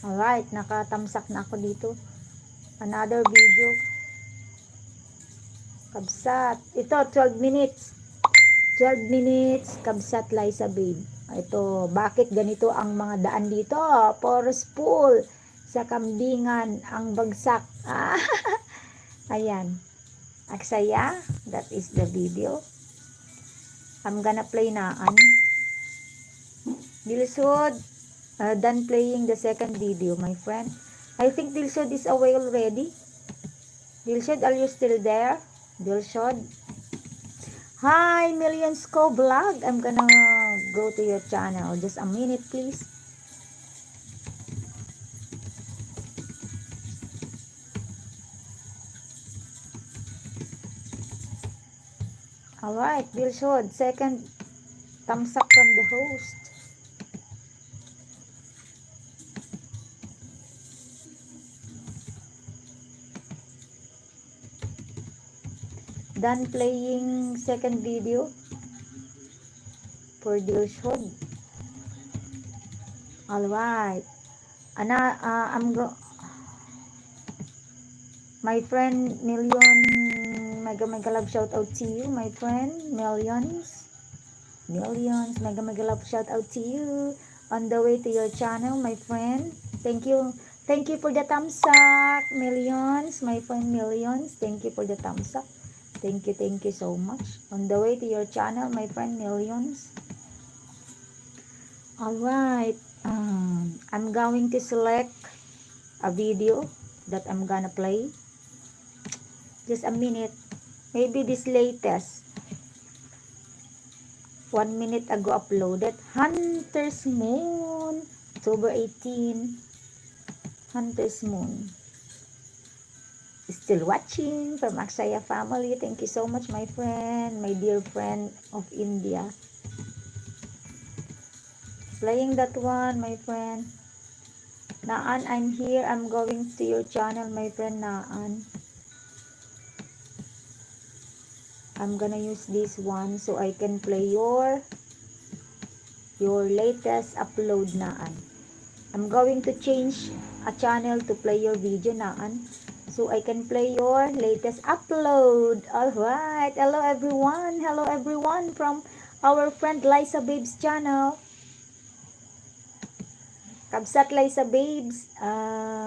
Alright, nakatamsak na ako dito. Another video. Kabsat. Ito, 12 minutes. 12 minutes, kabsat Liza babe. Ito, bakit ganito ang mga daan dito? Forceful. Sa kambingan, ang bagsak. Ayan. Aksaya, that is the video. I'm gonna play naan. Dilsod, done playing the second video, my friend. I think Dilsod is away already. Dilsod, are you still there? Dilsod? Hi, Millions Ko Vlog. I'm gonna go to your channel. Just a minute, please. Alright, Dilsod. Second thumbs up from the host. Done playing second video for Dilsod. Alright. My friend Million, mega love shout out to you, my friend Millions, mega love shout out to you. On the way to your channel, my friend. Thank you for the thumbs up, Millions, my friend Millions. Thank you for the thumbs up. Thank you so much. On the way to your channel, my friend Millions. Alright, I'm going to select a video that I'm gonna play. Just a minute. Maybe this latest. 1 minute ago uploaded. Hunter's Moon. October 18. Hunter's Moon. Still watching from Aksaya family. Thank you so much, my friend. My dear friend of India. Playing that one, my friend. Naan, I'm here. I'm going to your channel, my friend Naan. I'm gonna use this one so I can play your latest upload, Naan. I'm going to change a channel to play your video, Naan, so I can play your latest upload. Alright, hello everyone from our friend Liza Babes channel. Kabsat Liza Babes,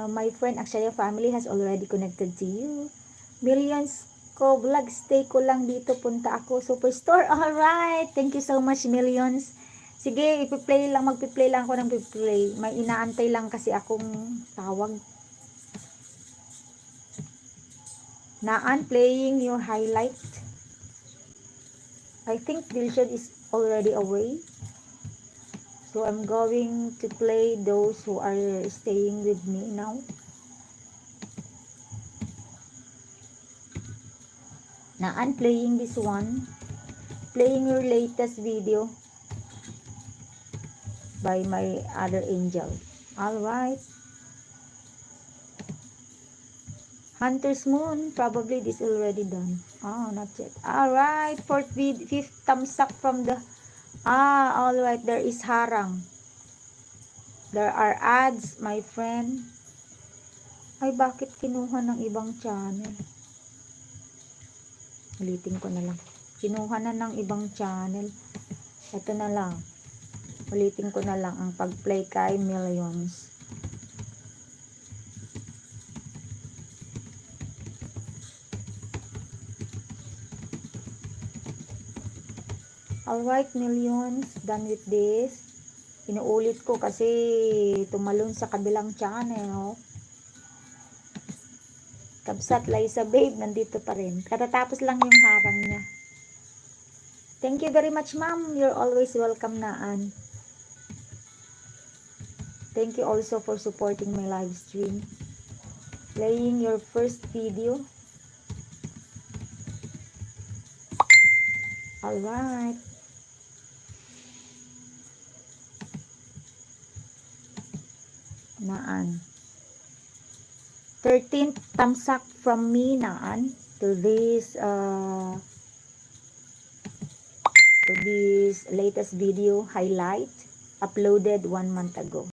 my friend Aksaya family has already connected to you. Millions Ko Vlog, stay ko lang dito, punta ako Superstore. Alright, thank you so much, Millions. Sige, magpi-play lang ako ng piplay. May inaantay lang kasi akong tawag. Naan, playing your highlight. I think Dilshad is already away. So I'm going to play those who are staying with me now. Naan, playing this one. Playing your latest video by my other angel. Alright. Hunter's Moon. Probably this already done. Oh, not yet. Alright. Fifth thumbs up from the... alright. There is harang. There are ads, my friend. Ay, bakit kinuha ng ibang channel? Ulitin ko na lang. Kinuha na ng ibang channel. Ito na lang. Ulitin ko na lang ang pag-play kay Millions. Alright, Millions. Done with this. Inuulit ko kasi tumalon sa kabilang channel. Kabsat Liza Babe, nandito pa rin. Katatapos lang yung harang niya. Thank you very much, ma'am. You're always welcome, Naan. Thank you also for supporting my live stream. Playing your first video. Alright. Naan. 13th thumbs up from me, Naan, to this latest video highlight uploaded 1 month ago.